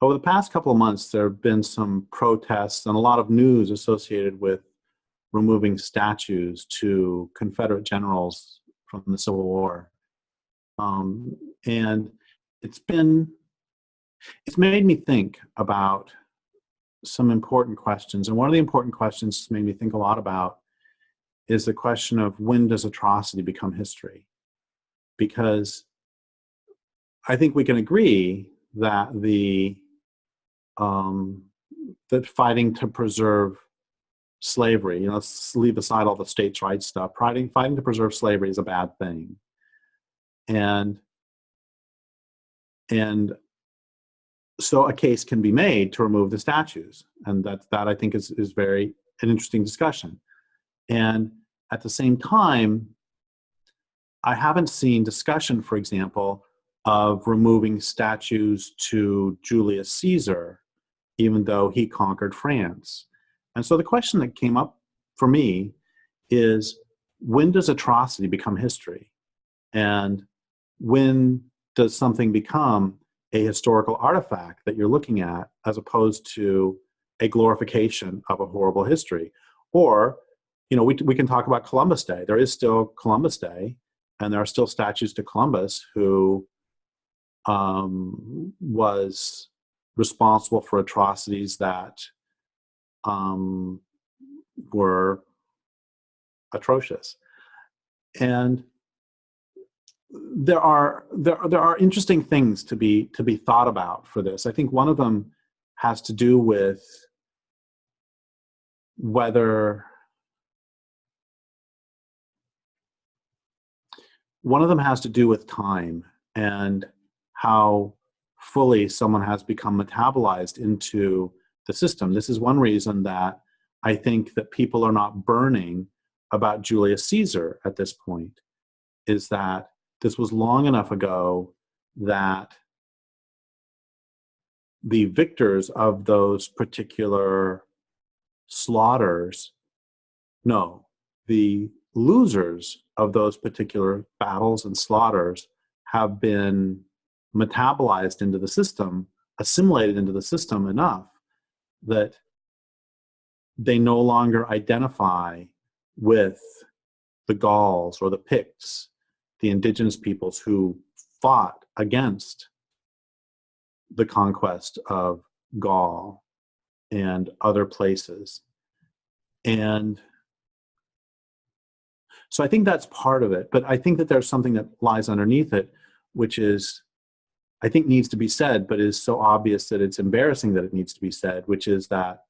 Over the past couple of months, there have been some protests and a lot of news associated with removing statues to Confederate generals from the Civil War. And it's made me think about some important questions. And one of the important questions it's made me think a lot about is the question of, when does atrocity become history? Because I think we can agree that that fighting to preserve slavery, let's leave aside all the states' rights stuff, fighting to preserve slavery is a bad thing. And so a case can be made to remove the statues. And that I think is an interesting discussion. And at the same time, I haven't seen discussion, for example, of removing statues to Julius Caesar, even though he conquered France. And so the question that came up for me is, when does atrocity become history? And when does something become a historical artifact that you're looking at, as opposed to a glorification of a horrible history? Or, we can talk about Columbus Day. There is still Columbus Day, and there are still statues to Columbus, who was responsible for atrocities that were atrocious. And there are interesting things to be thought about for this. I think one of them has to do with time and how fully someone has become metabolized into the system. This is one reason that I think that people are not burning about Julius Caesar at this point, is that this was long enough ago that the victors of those particular slaughters, no, the losers of those particular battles and slaughters have been metabolized into the system, assimilated into the system enough that they no longer identify with the Gauls or the Picts, the indigenous peoples who fought against the conquest of Gaul and other places. And so I think that's part of it, but I think that there's something that lies underneath it, which is, I think, needs to be said, but is so obvious that it's embarrassing that it needs to be said, which is that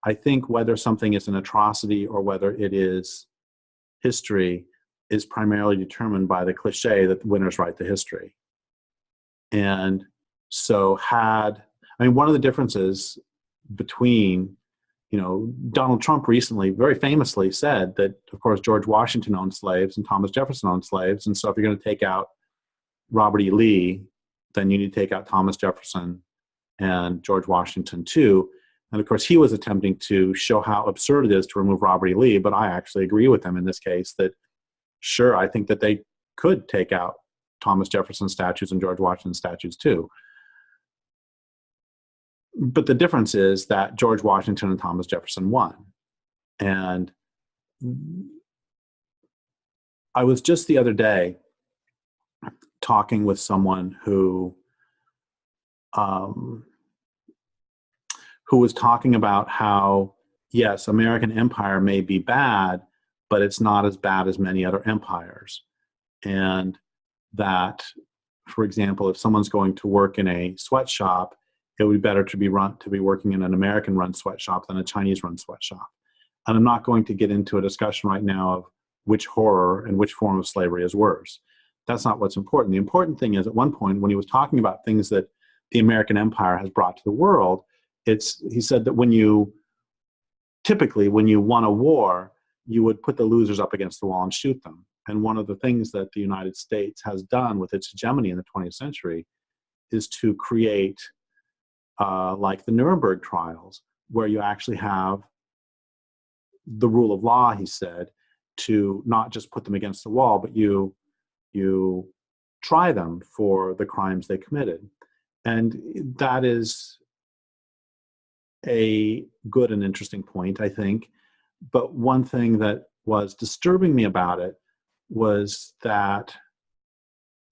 I think whether something is an atrocity or whether it is history is primarily determined by the cliche that the winners write the history. And so one of the differences between, Donald Trump recently very famously said that, of course, George Washington owned slaves and Thomas Jefferson owned slaves. And so if you're going to take out Robert E. Lee, then you need to take out Thomas Jefferson and George Washington too. And of course, he was attempting to show how absurd it is to remove Robert E. Lee, but I actually agree with him in this case that, sure, I think that they could take out Thomas Jefferson statues and George Washington statues too. But the difference is that George Washington and Thomas Jefferson won. And I was just the other day talking with someone who was talking about how, yes, American empire may be bad, but it's not as bad as many other empires. And that, for example, if someone's going to work in a sweatshop, it would be better to be working in an American-run sweatshop than a Chinese-run sweatshop. And I'm not going to get into a discussion right now of which horror and which form of slavery is worse. That's not what's important. The important thing is, at one point, when he was talking about things that the American empire has brought to the world, he said that when you won a war, you would put the losers up against the wall and shoot them. And one of the things that the United States has done with its hegemony in the 20th century is to create like the Nuremberg trials, where you actually have the rule of law, he said, to not just put them against the wall, but you try them for the crimes they committed. And that is a good and interesting point, I think. But one thing that was disturbing me about it was that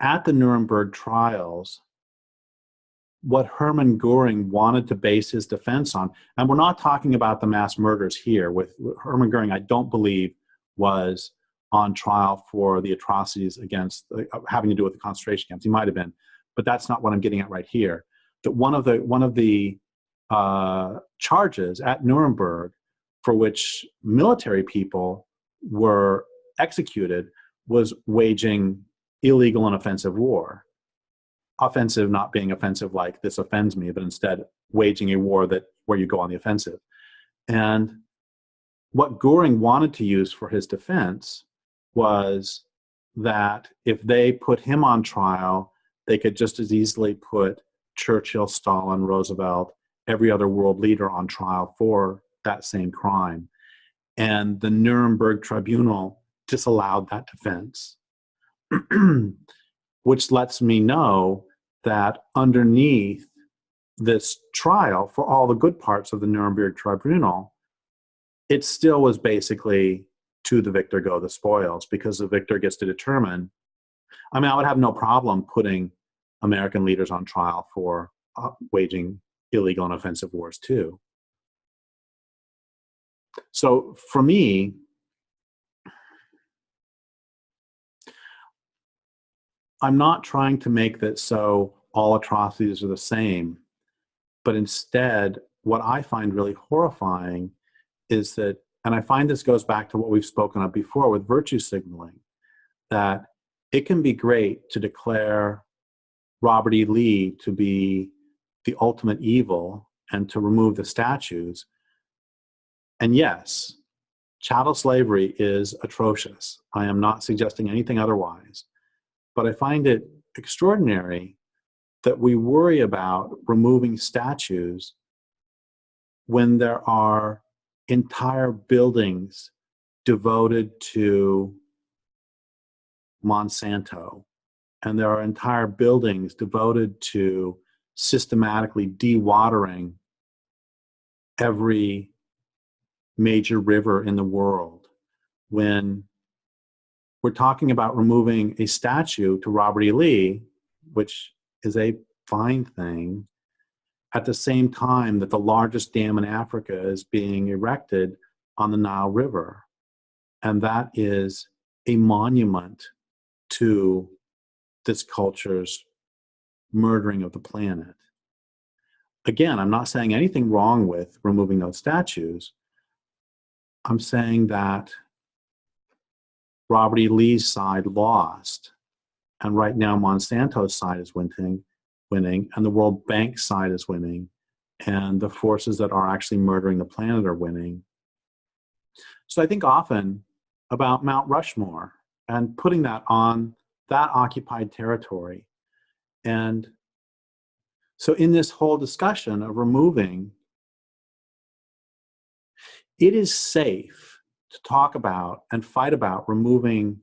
at the Nuremberg trials, what Hermann Goering wanted to base his defense on, and we're not talking about the mass murders here. With Hermann Goering, I don't believe was on trial for the atrocities against having to do with the concentration camps. He might have been, but that's not what I'm getting at right here. That one of the charges at Nuremberg for which military people were executed was waging illegal and offensive war. Offensive not being offensive like this offends me, but instead waging a war where you go on the offensive. And what Goering wanted to use for his defense was that if they put him on trial, they could just as easily put Churchill, Stalin, Roosevelt, every other world leader on trial for that same crime. And the Nuremberg tribunal disallowed that defense, which lets me know that underneath this trial, for all the good parts of the Nuremberg tribunal, it still was basically to the victor go the spoils, because the victor gets to determine. I mean, I would have no problem putting American leaders on trial for waging illegal and offensive wars too. So for me, I'm not trying to make that so all atrocities are the same, but instead, what I find really horrifying is that, and I find this goes back to what we've spoken of before with virtue signaling, that it can be great to declare Robert E. Lee to be the ultimate evil and to remove the statues. And yes, chattel slavery is atrocious. I am not suggesting anything otherwise. But I find it extraordinary that we worry about removing statues when there are entire buildings devoted to Monsanto, and there are entire buildings devoted to systematically dewatering every major river in the world. When we're talking about removing a statue to Robert E. Lee, which is a fine thing, at the same time that the largest dam in Africa is being erected on the Nile River. And that is a monument to this culture's murdering of the planet. Again, I'm not saying anything wrong with removing those statues. I'm saying that Robert E. Lee's side lost, and right now Monsanto's side is winning, and the World Bank side is winning, and the forces that are actually murdering the planet are winning. So I think often about Mount Rushmore and putting that on that occupied territory. And so in this whole discussion of removing, it is safe to talk about and fight about removing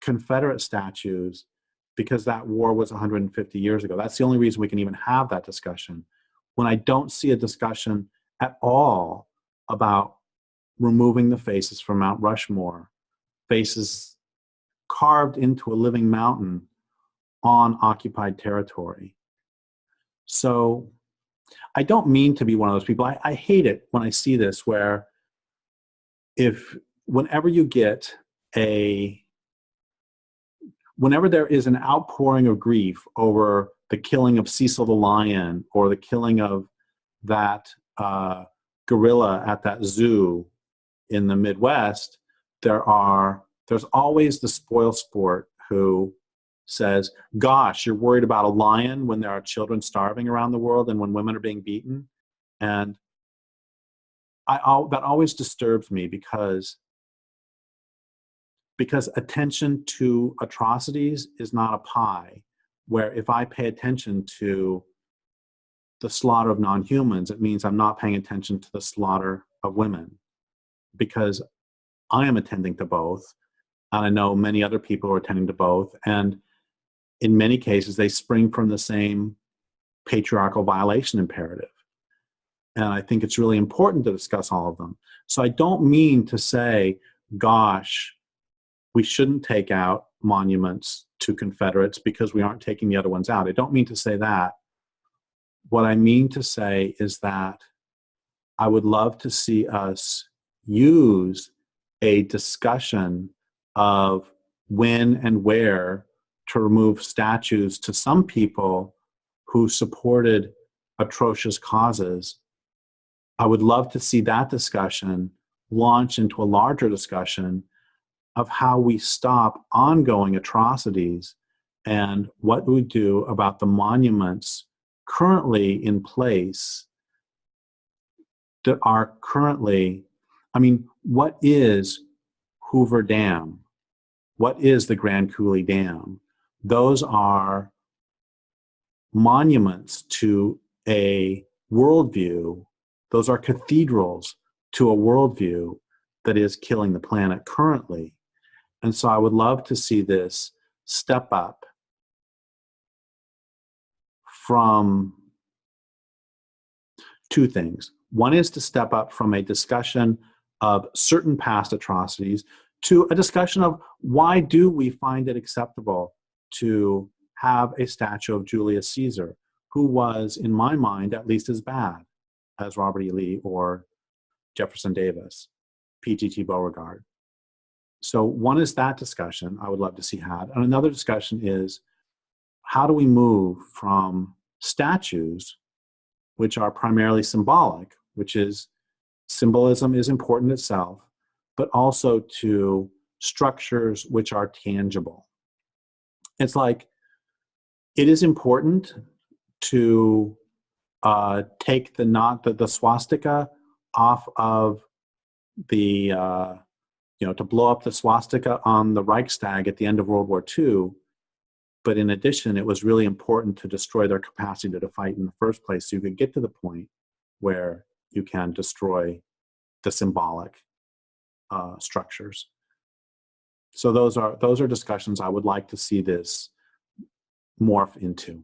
Confederate statues because that war was 150 years ago. That's the only reason we can even have that discussion. When I don't see a discussion at all about removing the faces from Mount Rushmore, faces carved into a living mountain on occupied territory. So I don't mean to be one of those people. I hate it when I see this, where whenever there is an outpouring of grief over the killing of Cecil the lion or the killing of that gorilla at that zoo in the Midwest, there's always the spoilsport who says, gosh, you're worried about a lion when there are children starving around the world and when women are being beaten. And that always disturbs me because attention to atrocities is not a pie, where if I pay attention to the slaughter of non-humans, it means I'm not paying attention to the slaughter of women, because I am attending to both, and I know many other people are attending to both, and in many cases they spring from the same patriarchal violation imperative. And I think it's really important to discuss all of them. So I don't mean to say, gosh, we shouldn't take out monuments to Confederates because we aren't taking the other ones out. I don't mean to say that. What I mean to say is that I would love to see us use a discussion of when and where to remove statues to some people who supported atrocious causes. I would love to see that discussion launch into a larger discussion of how we stop ongoing atrocities and what we do about the monuments currently in place that are currently, I mean, what is Hoover Dam? What is the Grand Coulee Dam? Those are monuments to a worldview. Those are cathedrals to a worldview that is killing the planet currently. And so I would love to see this step up from two things. One is to step up from a discussion of certain past atrocities to a discussion of why do we find it acceptable to have a statue of Julius Caesar, who was, in my mind, at least as bad as Robert E. Lee or Jefferson Davis, P.T.T. Beauregard. So one is that discussion I would love to see had. And another discussion is, how do we move from statues, which are primarily symbolic, which is symbolism is important itself, but also to structures which are tangible. It's like, it is important to take the swastika off of the, to blow up the swastika on the Reichstag at the end of World War II. But in addition, it was really important to destroy their capacity to fight in the first place so you could get to the point where you can destroy the symbolic structures. So those are discussions I would like to see this morph into.